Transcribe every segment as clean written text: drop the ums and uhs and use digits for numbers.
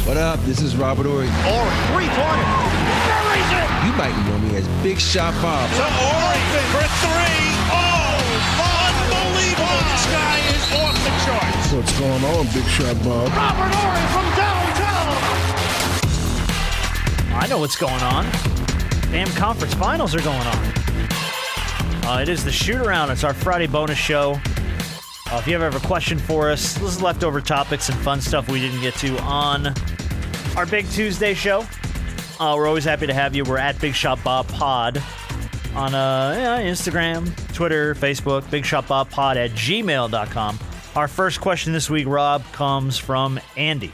What up? This is Robert Horry. Horry, three-pointer. Buries it. You might know me as Big Shot Bob. To Horry for three. Oh, unbelievable. This guy is off the charts. What's going on, Big Shot Bob? Robert Horry from downtown. I know what's going on. Damn conference finals are going on. It is the shoot-around. It's our Friday bonus show. If you ever have a question for us, this is leftover topics and fun stuff we didn't get to on our Big Tuesday show. We're always happy to have you. We're at Big Shot Bob Pod on Instagram, Twitter, Facebook, bigshotbobpod@gmail.com. Our first question this week, Rob, comes from Andy.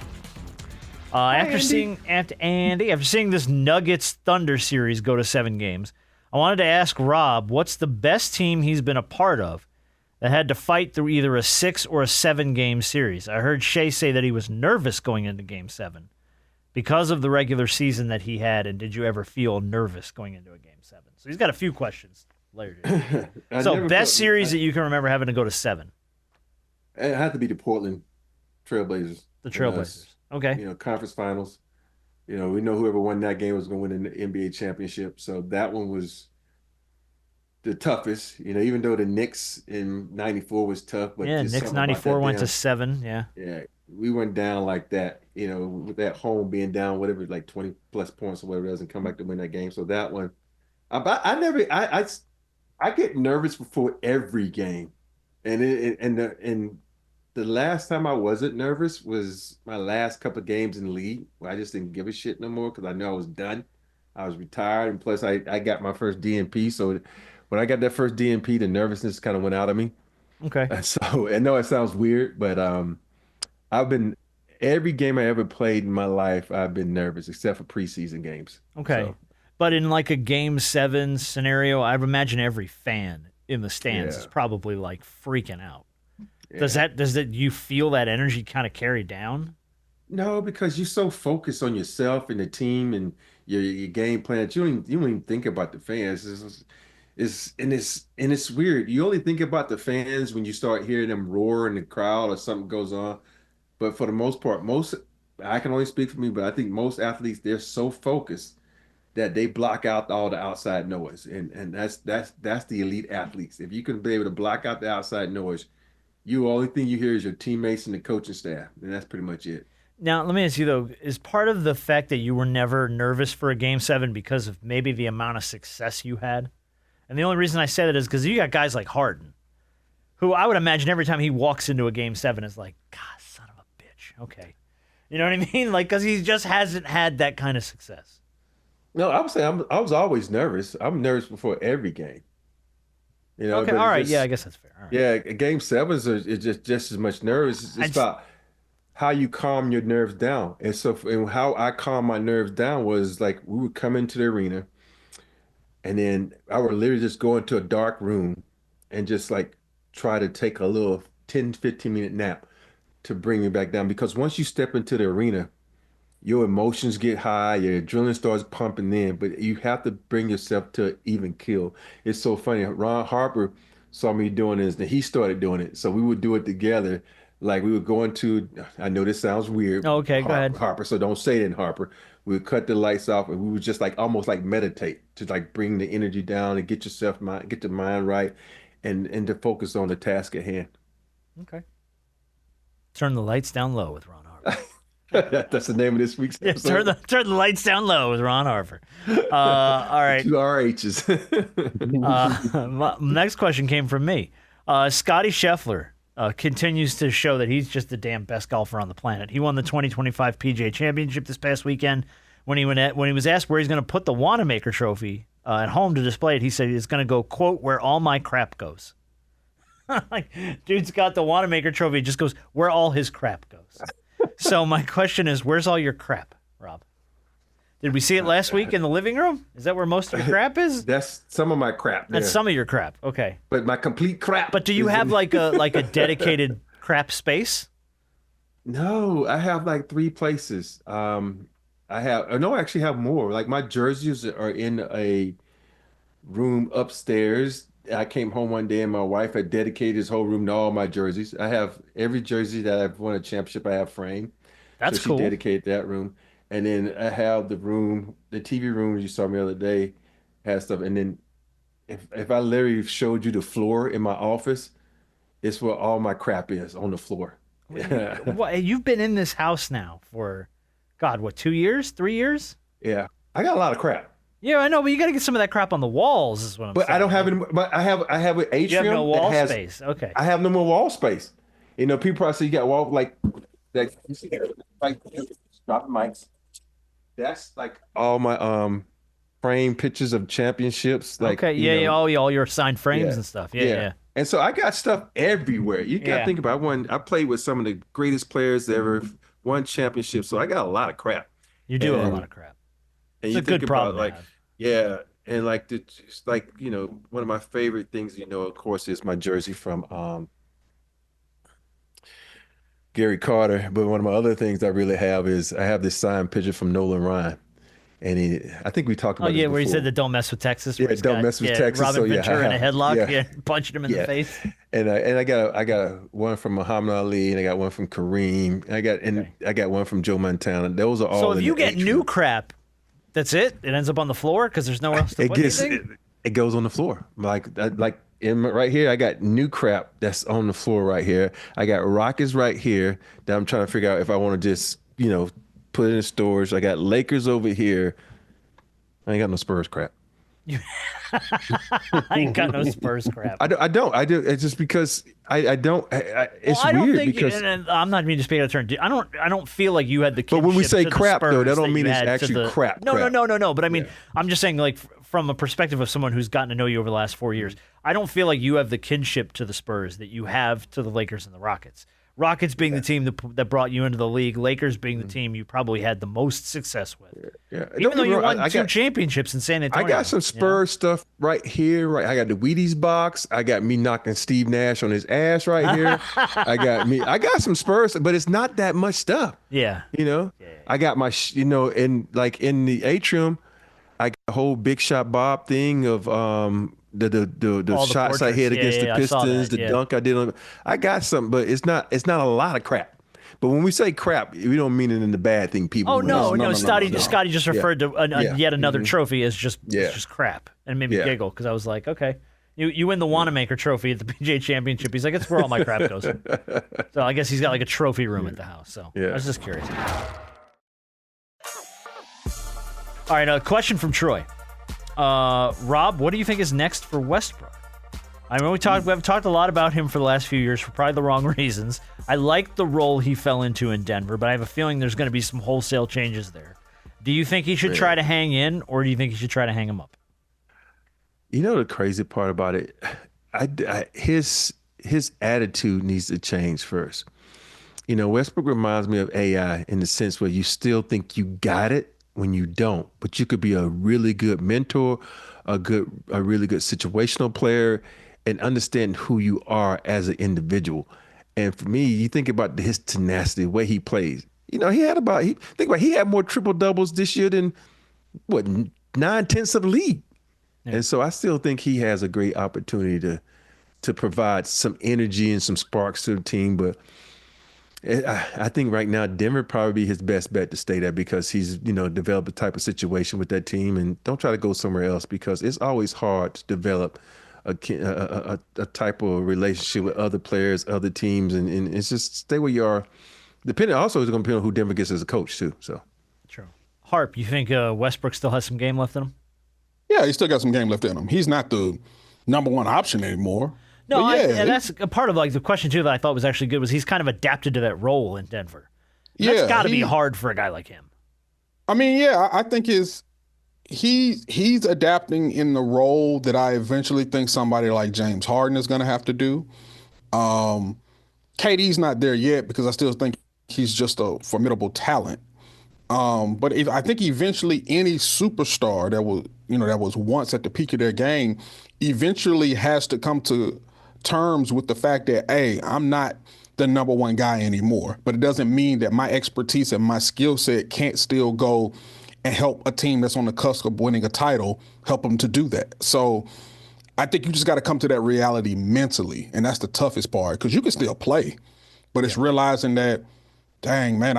After seeing this Nuggets Thunder series go to 7 games, I wanted to ask Rob, what's the best team he's been a part of that had to fight through either a 6 or a 7 game series? I heard Shea say that he was nervous going into Game 7 because of the regular season that he had, and did you ever feel nervous going into a Game 7? So he's got a few questions later. So best series that you can remember having to go to 7? It had to be the Portland Trailblazers. The Trailblazers. Okay. Conference finals. We know whoever won that game was going to win the NBA championship. So that one was the toughest. Even though the Knicks in '94 was tough, but Knicks '94 went to 7. Yeah. We went down like that. With that home being down, whatever, like 20 plus points or whatever, doesn't come back to win that game. So that one, I get nervous before every game, and the last time I wasn't nervous was my last couple of games in the league, where I just didn't give a shit no more because I knew I was done. I was retired, and plus I got my first DNP. So when I got that first DNP, the nervousness kind of went out of me. Okay. So I know it sounds weird, but every game I ever played in my life, I've been nervous, except for preseason games. Okay. So. But in like a Game 7 scenario, I would imagine every fan in the stands is probably like freaking out. Yeah. Does you feel that energy kind of carry down? No, because you're so focused on yourself and the team and your game plan. You don't even think about the fans. It's weird. You only think about the fans when you start hearing them roar in the crowd or something goes on. But for the most part, I can only speak for me, but I think most athletes, they're so focused that they block out all the outside noise. And that's the elite athletes. If you can be able to block out the outside noise, the only thing you hear is your teammates and the coaching staff, and that's pretty much it. Now, let me ask you, though, is part of the fact that you were never nervous for a Game 7 because of maybe the amount of success you had? And the only reason I say that is because you got guys like Harden, who I would imagine every time he walks into a Game 7 is like, God, son of a bitch. Okay. You know what I mean? Like, because he just hasn't had that kind of success. No, I would say I was always nervous. I'm nervous before every game. Okay, all right. I guess that's fair. All right. Yeah, Game 7s are just as much nervous. It's about how you calm your nerves down. And so how I calm my nerves down was like we would come into the arena, and then I would literally just go into a dark room and just like try to take a little 10, 15-minute nap to bring me back down. Because once you step into the arena, your emotions get high, your adrenaline starts pumping in, but you have to bring yourself to an even kill. It's so funny. Ron Harper saw me doing this, and he started doing it. So we would do it together. Like we would go into, I know this sounds weird. Okay, go ahead. Harper, so don't say it in Harper. We would cut the lights off, and we would just like almost like meditate to like bring the energy down and get the mind right, and to focus on the task at hand. Okay. Turn the lights down low with Ron Harper. That's the name of this week's episode. Turn the lights down low with Ron Harper. All right. 2 RHs. Next question came from me. Scotty Scheffler continues to show that he's just the damn best golfer on the planet. He won the 2025 PGA Championship this past weekend. When he was asked where he's going to put the Wanamaker Trophy at home to display it, he said he's going to go, quote, where all my crap goes. Like, dude's got the Wanamaker Trophy. It just goes where all his crap goes. So my question is, where's all your crap, Rob? Did we see it last week in the living room? Is that where most of your crap is? That's some of my crap. That's some of your crap. Okay. But my complete crap. But do you have like a dedicated crap space? No, I have like 3 places. I actually have more. Like my jerseys are in a room upstairs. I came home one day and my wife had dedicated this whole room to all my jerseys. I have every jersey that I've won a championship I have framed. That's So she cool. dedicated that room. And then I have the TV room you saw me the other day, has stuff. And then if I literally showed you the floor in my office, it's where all my crap is on the floor. What, you've been in this house now for, God, what, 2 years, 3 years? Yeah, I got a lot of crap. Yeah, I know, but you got to get some of that crap on the walls. Is what I'm saying. But I don't have any. But I have an atrium. You have no wall that has, space. Okay. I have no more wall space. You know, people probably say you got wall like you see like dropping mics. That's like all my frame pictures of championships. Like Okay. Yeah. Yeah. All your signed frames Yeah. and stuff. Yeah. And so I got stuff everywhere. You got to Yeah. think about I played with some of the greatest players that ever won championships. So I got a lot of crap. You do have a And- lot of crap. And It's you a good think problem about to have. yeah, and like just like one of my favorite things, of course, is my jersey from Gary Carter. But one of my other things I really have is I have this signed picture from Nolan Ryan, and I think we talked Oh about yeah, this where he before. said the "Don't mess with Texas." Yeah, where he's don't got, mess with Texas. Robin So, yeah, Ventura in a headlock, yeah. punching him in the face. And I got one from Muhammad Ali, and I got one from Kareem. I got one from Joe Montana. Those are all. So if in you the get atrium. new crap, that's it. It ends up on the floor because there's nowhere else to put anything. It goes on the floor. Like right here, I got new crap that's on the floor right here. I got Rockets right here that I'm trying to figure out if I want to just put it in storage. I got Lakers over here. I ain't got no Spurs crap. I ain't got no Spurs crap. I don't. I do. It's just because I don't. It's I don't weird think, because. and I'm not meaning to speak out of turn. I don't feel like you had the. But when we kinship say to the crap, though, Spurs that don't you mean it's had to actually the- crap. No. But I mean, I'm just saying, like, from a perspective of someone who's gotten to know you over the last 4 years, I don't feel like you have the kinship to the Spurs that you have to the Lakers and the Rockets. Rockets being the team that brought you into the league, Lakers being the team you probably had the most success with. Yeah. Even though you won I two got, championships in San I Antonio. got some Spurs stuff right here. Right, I got the Wheaties box. I got me knocking Steve Nash on his ass right here. I got some Spurs, but it's not that much stuff. Yeah. I got my in the atrium, I got a whole Big Shot Bob thing of the All the shots I portraits. hit against Yeah, the I saw Pistons, that, the yeah. dunk I did on. I got something, but it's not a lot of crap. But when we say crap, we don't mean it in the bad thing. People. Oh mean. no! Scotty just Yeah. referred to Yeah. yet another trophy as just Yeah. it's just crap, and it made me Yeah. giggle because I was like, okay, you win the Wanamaker Trophy at the PGA Championship. He's like, it's where all my crap goes. So I guess he's got like a trophy room at the house. So Yeah. I was just curious. All right, a question from Troy. Rob, what do you think is next for Westbrook? I mean, we have talked a lot about him for the last few years for probably the wrong reasons. I like the role he fell into in Denver, but I have a feeling there's going to be some wholesale changes there. Do you think he should try to hang in, or do you think he should try to hang him up? You know the crazy part about it, his attitude needs to change first. Westbrook reminds me of AI in the sense where you still think you got it when you don't, but you could be a really good mentor, a really good situational player, and understand who you are as an individual. And for me, you think about his tenacity, the way he plays. He had more triple doubles this year than 9/10 of the league. Yeah. And so I still think he has a great opportunity to provide some energy and some sparks to the team. But I think right now Denver probably be his best bet to stay there because he's developed a type of situation with that team, and don't try to go somewhere else because it's always hard to develop a type of relationship with other players, other teams, and it's just stay where you are. Also, it's going to depend on who Denver gets as a coach too. So true. Harp, you think Westbrook still has some game left in him? Yeah, he's still got some game left in him. He's not the number one option anymore. No, and that's a part of the question too that I thought was actually good was he's kind of adapted to that role in Denver. And that's got to be hard for a guy like him. I mean, yeah, I think he's adapting in the role that I eventually think somebody like James Harden is going to have to do. KD's not there yet because I still think he's just a formidable talent. But I think eventually any superstar that was once at the peak of their game eventually has to come to terms with the fact that, hey, I'm not the number one guy anymore. But it doesn't mean that my expertise and my skill set can't still go and help a team that's on the cusp of winning a title, help them to do that. So I think you just got to come to that reality mentally, and that's the toughest part because you can still play, but it's realizing that dang, man,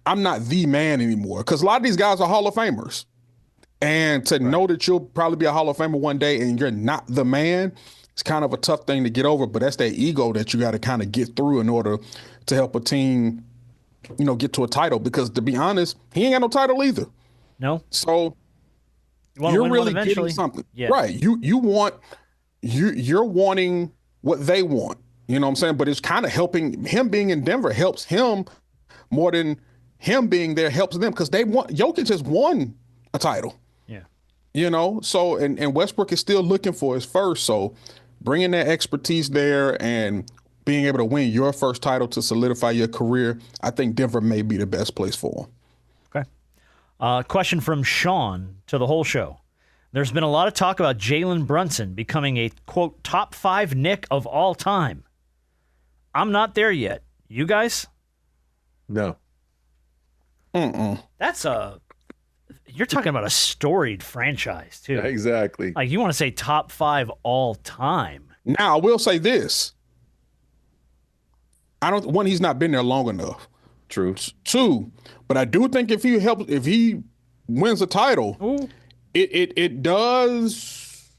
I'm not the man anymore. Because a lot of these guys are Hall of Famers. And to know that you'll probably be a Hall of Famer one day and you're not the man, it's kind of a tough thing to get over. But that's that ego that you got to kind of get through in order to help a team, get to a title. Because to be honest, he ain't got no title either. No. So you're really getting something. Yeah. Right. You're wanting what they want. You know what I'm saying? But it's kind of helping him being in Denver helps him more than him being there helps them because Jokic has won a title. Yeah. So and Westbrook is still looking for his first. So bringing that expertise there and being able to win your first title to solidify your career, I think Denver may be the best place for him. Okay. Question from Sean to the whole show. There's been a lot of talk about Jalen Brunson becoming a, quote, top 5 Knick of all time. I'm not there yet. You guys? No. You're talking about a storied franchise, too. Yeah, exactly. Like, you want to say top 5 all time. Now, I will say this. One, he's not been there long enough. True. 2, but I do think if he wins a title, it does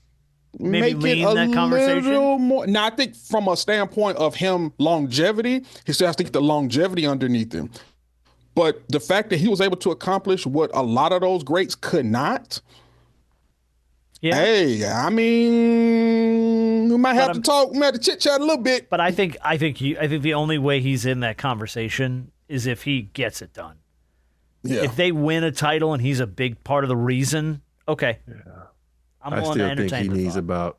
maybe make it a that conversation? little more. Now, I think from a standpoint of him longevity, he still has to get the longevity underneath him. But the fact that he was able to accomplish what a lot of those greats could not, hey, I mean, we might have to chit-chat a little bit. But I think the only way he's in that conversation is if he gets it done. Yeah. If they win a title and he's a big part of the reason, okay. Yeah. I'm willing to entertain I still think he needs thought. about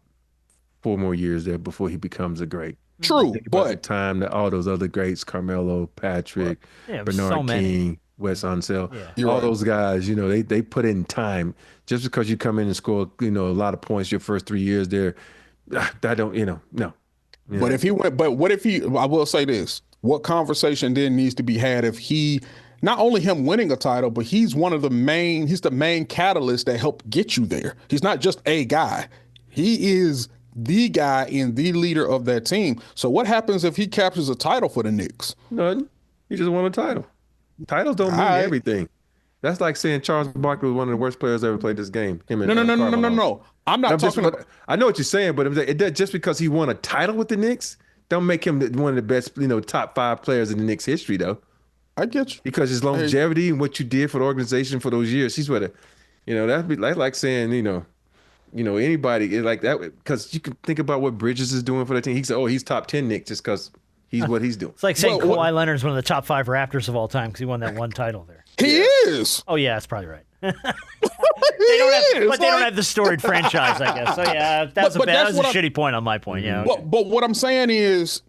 4 more years there before he becomes a great. True, but the time that all those other greats, Carmelo, Patrick, Bernard so King, Wes Unseld, all those guys, they put in time. Just because you come in and score, a lot of points your first 3 years there, that don't, no. But if he went, I will say this, what conversation then needs to be had if he, not only him winning a title, but he's the main catalyst that helped get you there. He's not just a guy. He is the guy and the leader of that team. So what happens if he captures a title for the Knicks? None. He just won a title. Titles don't mean everything. That's like saying Charles Barkley was one of the worst players ever played this game. No. I'm not talking about. I know what you're saying, but it does, just because he won a title with the Knicks, don't make him one of the best, top 5 players in the Knicks history, though. I get you. Because his longevity and what you did for the organization for those years, he's what that'd be like saying, anybody like that, because you can think about what Bridges is doing for the team. He said, he's top 10 Knicks just because he's what he's doing. It's like saying Kawhi Leonard's one of the top 5 Raptors of all time because he won that one title there. He is. Oh, yeah, that's probably right. They don't have the storied franchise, I guess. So, yeah, that was a shitty point on my point. Yeah. Okay. But what I'm saying is,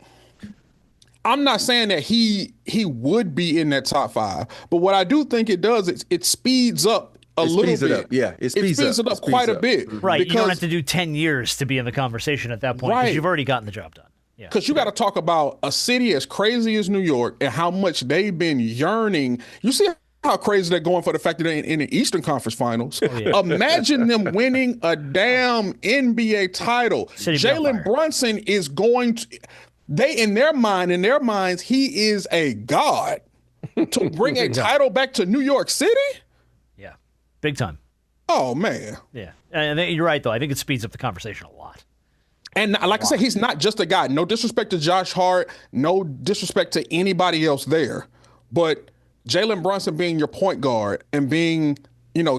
I'm not saying that he would be in that top 5. But what I do think it does, it speeds up a little bit. It speeds it up quite a bit. Right. You don't have to do 10 years to be in the conversation at that point because you've already gotten the job done. Yeah. Because you got to talk about a city as crazy as New York and how much they've been yearning. You see how crazy they're going for the fact that they're in the Eastern Conference Finals. Imagine them winning a damn NBA title. Jalen Brunson is going to. In their minds, he is a god. To bring a title back to New York City? Yeah. Big time. Oh, man. Yeah. And you're right, though. I think it speeds up the conversation a lot. And like I said, he's not just a guy. No disrespect to Josh Hart. No disrespect to anybody else there. But Jalen Brunson being your point guard and being,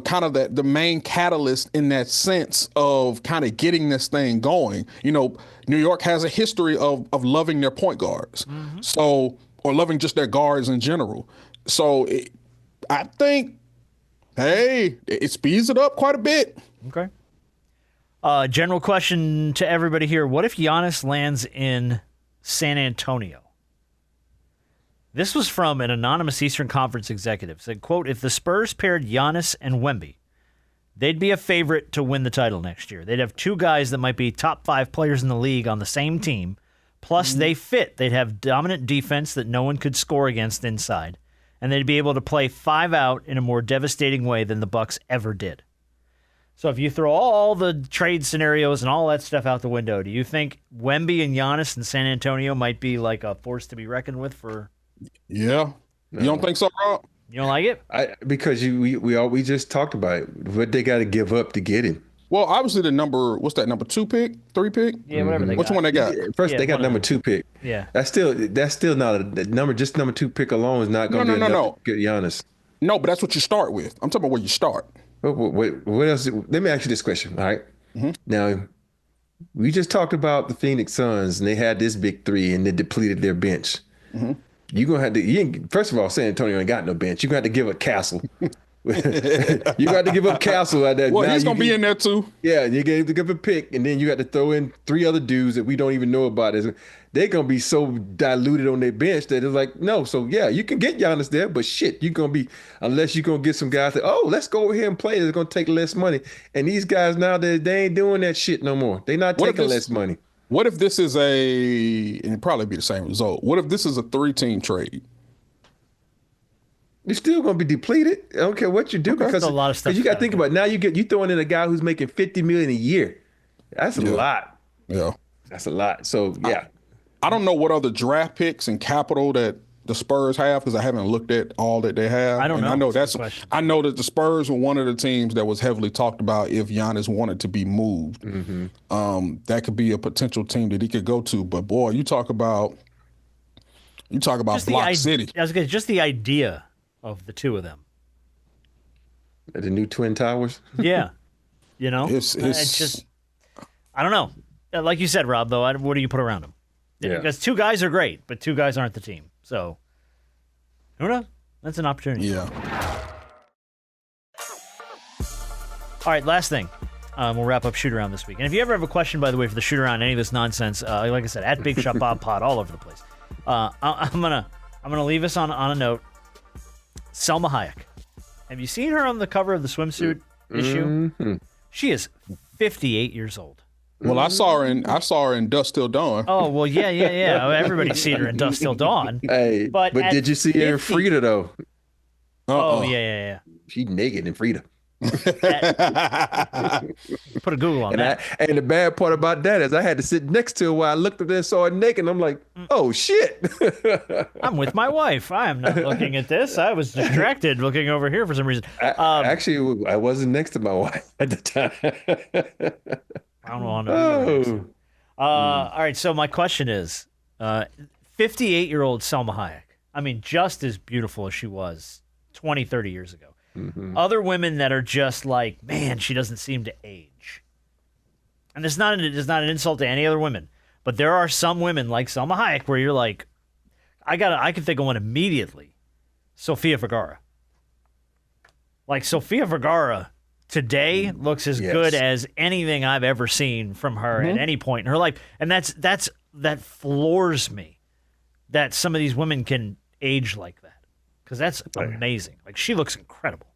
kind of the main catalyst in that sense of kind of getting this thing going. New York has a history of loving their point guards. Mm-hmm. So, or loving just their guards in general. So I think, it speeds it up quite a bit. Okay. General question to everybody here. What if Giannis lands in San Antonio? This was from an anonymous Eastern Conference executive. Said, quote, if the Spurs paired Giannis and Wemby, they'd be a favorite to win the title next year. They'd have 2 guys that might be top 5 players in the league on the same team. Plus, they fit. They'd have dominant defense that no one could score against inside. And they'd be able to play 5 out in a more devastating way than the Bucks ever did. So if you throw all the trade scenarios and all that stuff out the window, do you think Wemby and Giannis in San Antonio might be like a force to be reckoned with for Yeah. You don't think so, Rob? You don't like it? Because we just talked about it. What they got to give up to get him. Well, obviously what's that, number 2 pick, 3 pick? Yeah, whatever they Which got. one they got? First, they got number 2 pick. Yeah. That's still not a number. Just number 2 pick alone is not going to be enough to get Giannis. No, but that's what you start with. I'm talking about where you start. What else? Let me ask you this question. All right. Now, we just talked about the Phoenix Suns, and they had this big three, and they depleted their bench. You're gonna have to. First of all, San Antonio ain't got no bench. You're gonna have to give up Castle. You got to give up Castle at that. Well, he's gonna be in there too. Yeah, you got to give a pick, and then you got to throw in 3 other dudes that we don't even know about. They're gonna be so diluted on their bench that it's like, no. So yeah, you can get Giannis there, but shit, you're gonna be, unless you're gonna get some guys that, let's go over here and play. It's gonna take less money, and these guys now they ain't doing that shit no more. They not taking less money. What if this is and it'd probably be the same result. What if this is a 3-team trade? You're still going to be depleted. I don't care what you do, because a lot of stuff you got to think about it. Now you throwing in a guy who's making $50 million a year. That's a lot. Yeah, that's a lot. So yeah, I don't know what other draft picks and capital that the Spurs have, because I haven't looked at all that they have. I don't know. I know that the Spurs were one of the teams that was heavily talked about if Giannis wanted to be moved. That could be a potential team that he could go to. But boy, you talk about Block City. I was gonna, just the idea of the two of them. The new Twin Towers? Yeah. It's just, I don't know. Like you said, Rob, though, what do you put around them? Yeah. Because 2 guys are great, but 2 guys aren't the team. So, who knows? That's an opportunity. Yeah. All right, last thing. We'll wrap up shoot-around this week. And if you ever have a question, by the way, for the shoot-around, any of this nonsense, like I said, at Big Shot Bob Pod, all over the place. I'm gonna leave us on a note. Selma Hayek. Have you seen her on the cover of the swimsuit issue? She is 58 years old. Well, I saw her in Dusk Till Dawn. Oh, well, yeah. Everybody's seen her in Dusk Till Dawn. Hey, but did you see her in Frida, though? Oh, yeah. She's naked in Frida. Put a Google on that. And the bad part about that is I had to sit next to her while I looked at her and saw her naked, and I'm like, oh, shit. I'm with my wife. I am not looking at this. I was distracted looking over here for some reason. Actually, I wasn't next to my wife at the time. I don't know. All right, so my question is, 58-year-old Selma Hayek, I mean, just as beautiful as she was 20, 30 years ago. Other women that are just like, man, she doesn't seem to age. And it's not an insult to any other women, but there are some women like Selma Hayek where you're like, I can think of one immediately. Sofia Vergara. Like, Sofia Vergara today looks as good as anything I've ever seen from her at any point in her life. And that floors me that some of these women can age like that. Because that's amazing. Like, she looks incredible.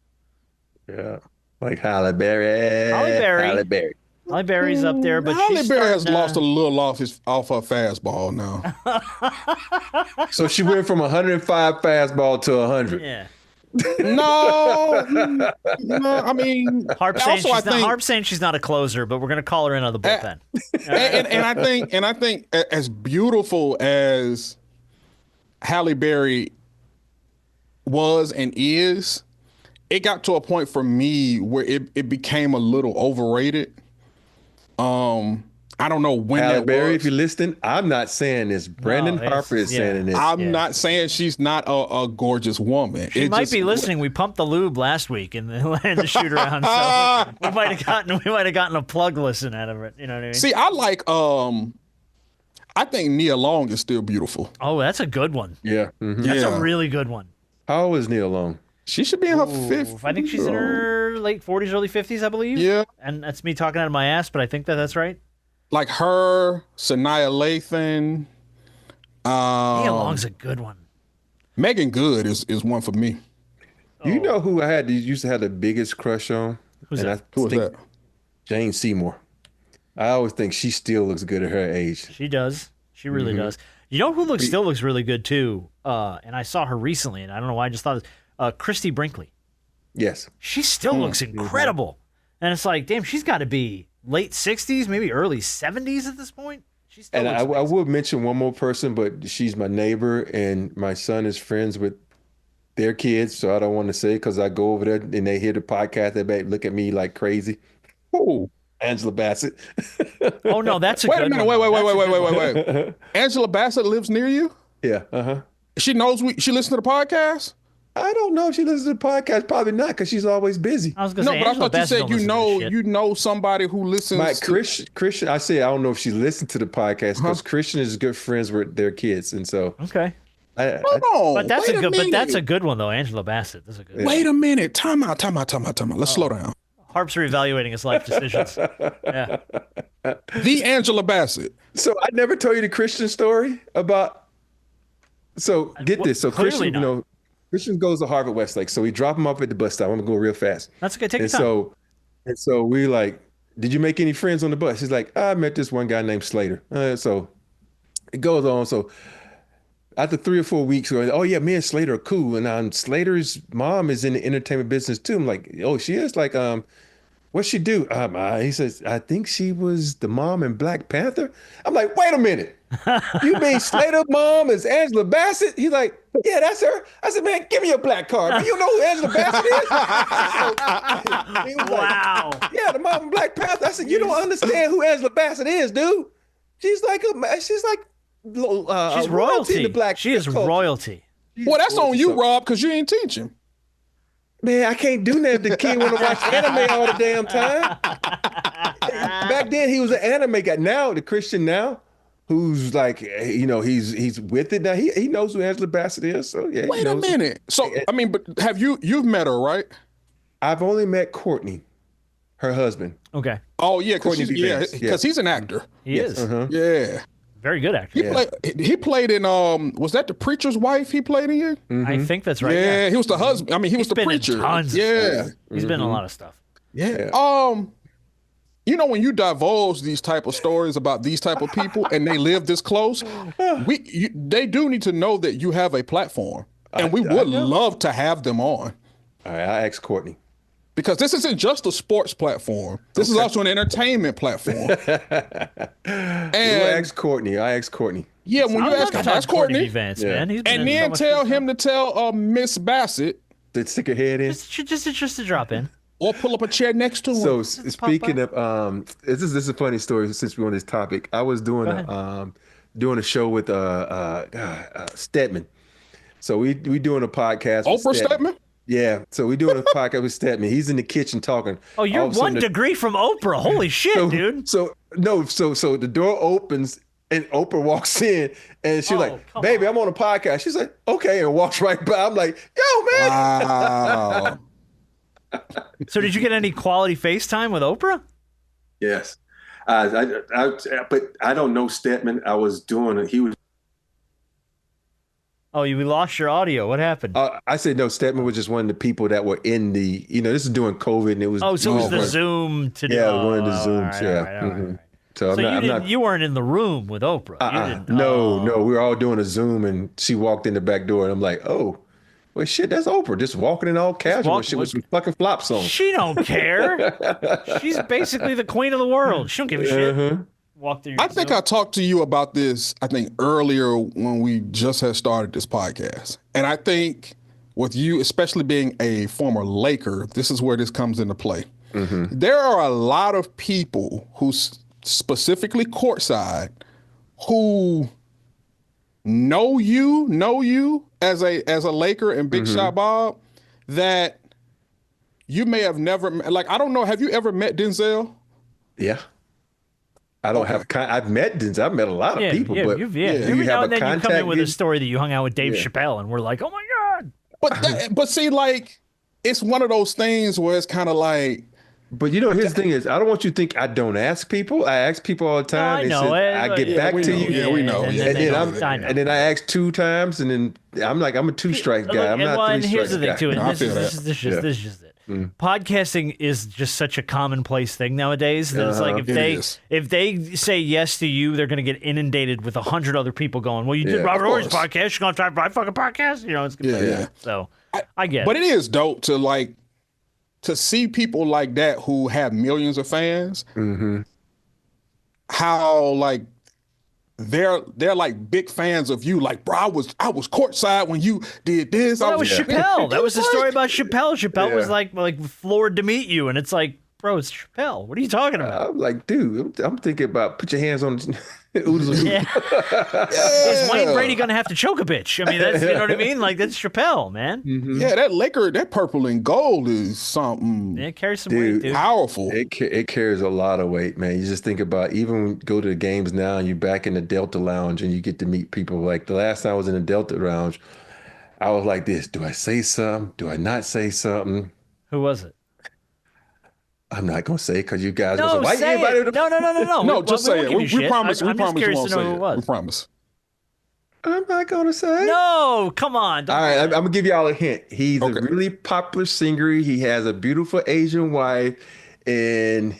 Yeah. Like Halle Berry. Halle Berry's up there, but Halle Berry has lost a little off her fastball now. So she went from 105 fastball to 100. Yeah. No, I mean, Harp saying she's not a closer, but we're going to call her in on the bullpen. and I think as beautiful as Halle Berry was and is, it got to a point for me where it became a little overrated. I don't know when Halle that Berry, was. if you're listening, I'm not saying this. Brandon Harper is saying this. I'm not saying she's not a gorgeous woman. She might be listening. We pumped the lube last week in the shoot around, so we might have gotten a plug listen out of it. You know what I mean? See, I like I think Nia Long is still beautiful. Oh, that's a good one. Yeah. That's a really good one. How old is Nia Long? She should be in her 50s. I think she's in her late 40s, early 50s, I believe. Yeah. And that's me talking out of my ass, but I think that's right. Like her, Sanaya Lathan. Nia Long's a good one. Megan Good is one for me. You know who I used to have the biggest crush on? Who's that? Who is that? Jane Seymour. I always think she still looks good at her age. She does. She really does. You know who still looks really good too? And I saw her recently, and I don't know why I just thought this. Christy Brinkley. Yes. She still looks incredible. And it's like, damn, she's got to be late 60s, maybe early 70s at this point. She still And looks I amazing. will mention one more person, but she's my neighbor, and my son is friends with their kids, so I don't want to say because I go over there and they hear the podcast, they may look at me like crazy. Oh, Angela Bassett. Oh no, that's a wait a good minute. one. Wait. That's a good one. Wait. Angela Bassett lives near you? Yeah. Uh-huh. She knows she listens to the podcast? I don't know if she listens to the podcast. Probably not, because she's always busy. I was gonna No, say, but I Angela thought you Bassett said don't listen to this shit. you know somebody who listens My to... Christian, I say I don't know if she listened to the podcast because Christian is good friends with their kids, and so Okay. Hold on. But that's wait a good. But that's a minute. good one though, Angela Bassett. That's a good. One. Wait a minute. Time out. Let's slow down. Harp's reevaluating his life decisions. Yeah. The Angela Bassett. So I never told you the Christian story about. So get this. So Clearly Christian, not. Christian goes to Harvard Westlake. So we drop him off at the bus stop. I'm gonna go real fast. That's okay. Take your And time. so we like, did you make any friends on the bus? He's like, I met this one guy named Slater. So it goes on. So after 3 or 4 weeks, we're like, oh yeah, me and Slater are cool. And Slater's mom is in the entertainment business too. I'm like, oh, she is? Like, what'd she do? He says, I think she was the mom in Black Panther. I'm like, wait a minute. You mean Slater's mom is Angela Bassett? He's like, yeah, that's her. I said, man, give me your black card. Man, you know who Angela Bassett is? He was Wow. like, yeah, the mom in Black Panther. I said, you don't understand who Angela Bassett is, dude. She's like She's royalty in royalty. the black She is culture. royalty. Well, that's on you, So- Rob, because you ain't teaching. Man, I can't do that if the kid want to watch anime all the damn time. Back then, he was an anime guy. Now, the Christian now, who's like, he's with it now. He knows who Angela Bassett is. So yeah. Wait a minute. So, I mean, but you've met her, right? I've only met Courtney, her husband. Okay. Oh, yeah, because Courtney B. Vance, because he's an actor. He is. Yeah. Very good actor. He played in, was that The Preacher's Wife he played in? I think that's right. Yeah, he was the husband. I mean, he was He's the been preacher. in tons of Yeah. stuff. He's been in a lot of stuff. Yeah. When you divulge these type of stories about these type of people and they live this close, they do need to know that you have a platform, and we would love to have them on. All right, I asked Courtney. Because this isn't just a sports platform. This is also an entertainment platform. I And asked Courtney. yeah, when you ask Courtney, Vance, Yeah. man. He's been and in so then much tell good him to tell Miss Bassett, To stick her head in. just to drop in. or pull up a chair next to him. So speaking of, this is a funny story since we're on this topic. I was doing a show with Steadman. So we doing a podcast. with Oprah Steadman? Yeah. So we doing a podcast with Steadman. He's in the kitchen talking. Oh, you're All of a sudden one degree from Oprah. Holy shit, dude. So the door opens and Oprah walks in and she's like, come "Baby, I'm on a podcast." She's like, "Okay," and walks right by. I'm like, "Yo, man." Wow. So did you get any quality FaceTime with Oprah? Yes. But I don't know Steadman. I was doing it. He was. Oh, we lost your audio. What happened? I said no. Steadman was just one of the people that were in the. This is during COVID, and it was. So it was the Zoom to do. Yeah, one of the all Zooms. right, Yeah. all right, all right, all right. So So you weren't in the room with Oprah. You didn't- No, we were all doing a Zoom, and she walked in the back door, and I'm like, oh, well, shit, that's Oprah, just walking in all casual walk- shit with some fucking flops on. She don't care. She's basically the queen of the world. She don't give a shit. Walk through. I think I talked to you about this, earlier when we just had started this podcast. And I think with you, especially being a former Laker, this is where this comes into play. There are a lot of people who specifically courtside who know you as a Laker and Big Shot Bob, that you may have never I don't know, have you ever met Denzel? Yeah. I don't have. I've met Denzel. I've met a lot of people, but every you now have and a then you come in contact. with a story that you hung out with Dave Chappelle, and we're like, oh my god. But see, it's one of those things where it's kind of like. But here's the thing is, I don't want you to think I don't ask people. I ask people all the time. No, I know. I get back to you. Yeah, we know. And And then I ask 2 times, and then I'm like, I'm a 2-strike guy. I'm not a 3-strike here's the thing guy. too, and No, I this feel is just it. Podcasting is just such a commonplace thing nowadays that it's like if they say yes to you, they're going to get inundated with 100 other people going, well, you did Robert Horry's podcast, you're going to try my fucking podcast? It's going to be like that. So I get But it. it is dope to see people like that who have millions of fans. How they're like big fans of you. Like, bro, I was courtside when you did this. Well, that was Chappelle. That was the story about Chappelle. Chappelle was Yeah. like floored to meet you, and it's like, bro, it's Chappelle. What are you talking about? I'm like, dude, I'm thinking about put your hands on Oodles. Yeah. Is Wayne Brady gonna have to choke a bitch? I mean, that's, you know what I mean? Like, that's Chappelle, man. Yeah, that purple and gold is something Yeah, it carries some weight, dude. powerful. It carries a lot of weight, man. You just think about even when you go to the games now and you're back in the Delta Lounge and you get to meet people. Like the last time I was in the Delta Lounge, I was like this. Do I say something? Do I not say something? Who was it? I'm not going to say because you guys No, going to say it. No. No, just say it. We We promise. I'm We just promise you curious won't to know say who it it. was. We promise. I'm not going to say. No, come on. Don't All right, do I'm that. going to give y'all a hint. He's Okay. a really popular singer. He has a beautiful Asian wife, and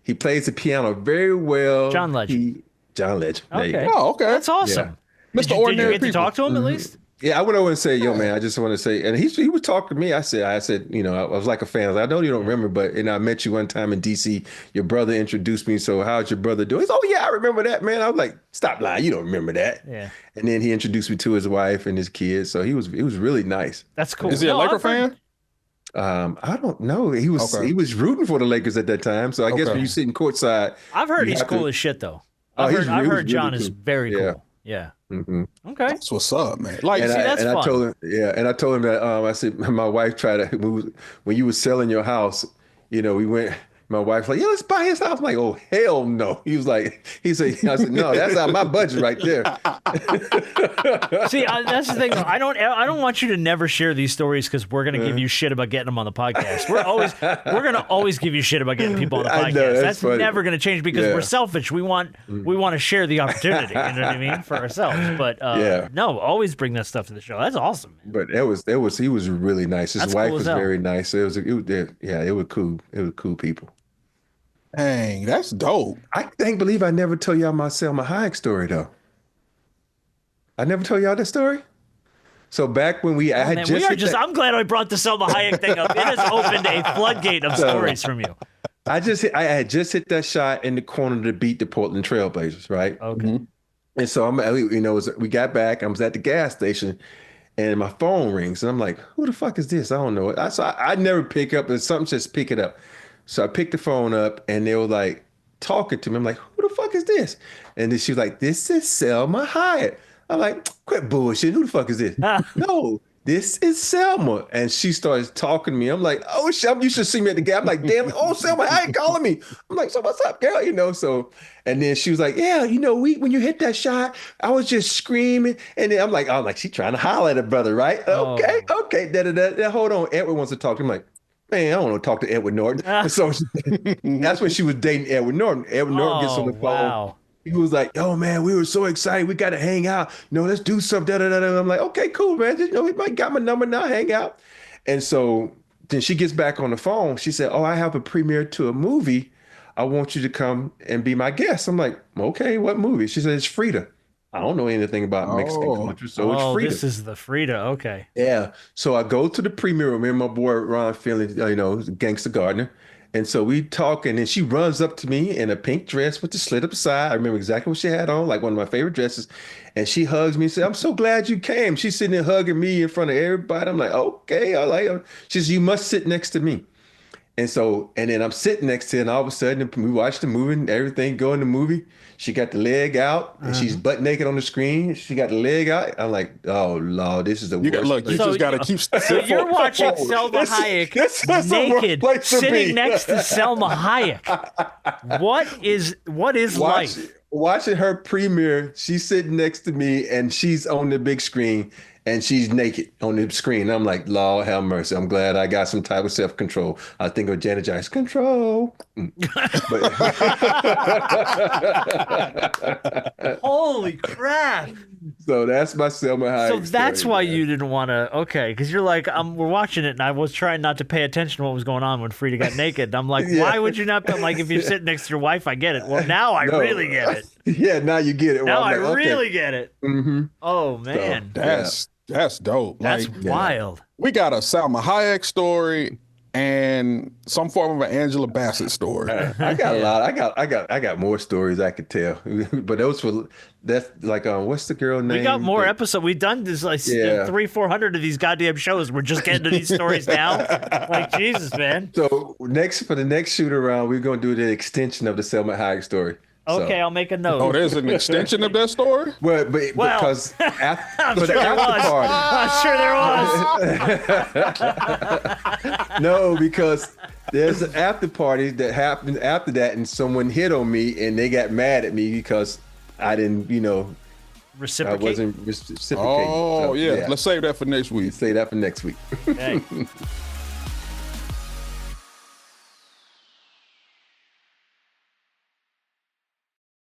he plays the piano very well. John Legend. John Legend. There you Okay. go. Oh, okay. That's awesome. Mr. Did you Ordinary get to People. talk to him at least? Yeah, I went over and say, yo, man, I just want to say, and he was talking to me. I said, you know, I was like a fan. I was like, I know you don't remember, but and I met you one time in DC. Your brother introduced me. So how's your brother doing? He's, oh yeah, I remember that, man. I was like, stop lying, you don't remember that. Yeah. And then he introduced me to his wife and his kids. So it was really nice. That's cool. Is he a No, Laker I've heard- fan? I don't know. He was Okay. he was rooting for the Lakers at that time. So I guess Okay. when you're sitting courtside, I've heard you he's have cool to- as shit, though. Oh, I've he heard was John really is cool. very Yeah. cool. Yeah. Mhm. Okay. That's what's up, man. Like, And See, that's I fun. told him, and I told him that I said my wife tried to when you were selling your house, you know, we went. My wife like, yeah, let's buy his house. I'm like, oh hell no. He said, I said, no, that's out of my budget right there. See, that's the thing. Though. I don't want you to never share these stories because we're gonna give you shit about getting them on the podcast. We're gonna always give you shit about getting people on the I podcast. know, that's That's funny. never gonna change because Yeah. we're selfish. We want to share the opportunity. You know what I mean, for ourselves. But Yeah. no, always bring that stuff to the show. That's awesome, man. But he was really nice. His That's wife cool as was hell. very nice. It was cool. It was cool people. dang, that's dope. I can't believe I never told y'all my Selma Hayek story though. I never told y'all that story. So back when I had Man, just we are hit just. that- I'm glad I brought the Selma Hayek thing up. It has opened a floodgate of stories from you. I had just hit that shot in the corner to beat the Portland Trailblazers, right? Okay. And so we got back. I was at the gas station, and my phone rings, and I'm like, "Who the fuck is this? I don't know." I never pick up, and something says pick it up. So I picked the phone up, and they were like talking to me. I'm like, "Who the fuck is this?" And then she was like, "This is Selma Hayek." I'm like, "Quit bullshit. Who the fuck is this?" No. This is Selma. And she starts talking to me. I'm like, oh, shit, you should see me at the gap. I'm like, damn it. Oh, Selma, how you calling me? I'm like, so what's up, girl? You know, so, and then she was like, yeah, you know, when you hit that shot, I was just screaming. And then I'm like, she trying to holler at her brother, right? Oh. Okay. Hold on. Edward wants to talk to him. Like, man, I don't want to talk to Edward Norton. And so that's when she was dating Edward Norton. Edward Norton gets on the phone. Wow. He was like, "Oh man, we were so excited. We got to hang out. You know, let's do something." I'm like, "Okay, cool, man. Just, you know, he might got my number now. Hang out." And so then she gets back on the phone. She said, "Oh, I have a premiere to a movie. I want you to come and be my guest." I'm like, "Okay, what movie?" She said, "It's Frida." I don't know anything about Mexican culture, so it's Frida. This is the Frida. Okay. Yeah. So I go to the premiere with me and my boy Ron Finley, Gangsta Gardner. And so we talk, and then she runs up to me in a pink dress with the slit up side. I remember exactly what she had on, like one of my favorite dresses. And she hugs me and says, "I'm so glad you came." She's sitting there hugging me in front of everybody. I'm like, okay, I like her. She says, "You must sit next to me." And then I'm sitting next to her, and all of a sudden we watch the movie and everything go in the movie. She got the leg out, and she's butt naked on the screen. She got the leg out. I'm like, oh Lord, this is the worst. Look, you So just got to keep. So you're watching Selma Hayek this is the worst naked, place to be. sitting next to Selma Hayek. What is life? Watching her premiere, she's sitting next to me and she's on the big screen and she's naked on the screen. I'm like, Lord have mercy. I'm glad I got some type of self-control. I think of Janet Jackson, control. Holy crap! So that's my Selma Hayek. So that's story, why man. you didn't want to. Okay, because you're like, we're watching it, and I was trying not to pay attention to what was going on when Frida got naked. And I'm like, Yeah. why would you not? I'm like, if you're sitting next to your wife, I get it. Well, now I No. really get it. Yeah, now you get it. Now Well, I I'm like, okay. really get it. Mhm. Oh man, That's dope. that's Like, wild. we got a Salma Hayek story and some form of an Angela Bassett story. I got a lot. I got more stories I could tell, but that's like what's the girl name? We got more episodes. We've done this like 300-400 of these goddamn shows. We're just getting to these stories now. Like Jesus, man. So for the next shoot around, we're gonna do the extension of the Selma Hayek story. Okay, I'll make a note. Oh, there's an extension of that story? Well, because I'm for sure the there after was. party. I'm sure there was. No, because there's an after party that happened after that, and someone hit on me, and they got mad at me because I didn't, Reciprocate. I wasn't reciprocating. Oh, yeah. Let's save that for next week. Say that for next week. Okay.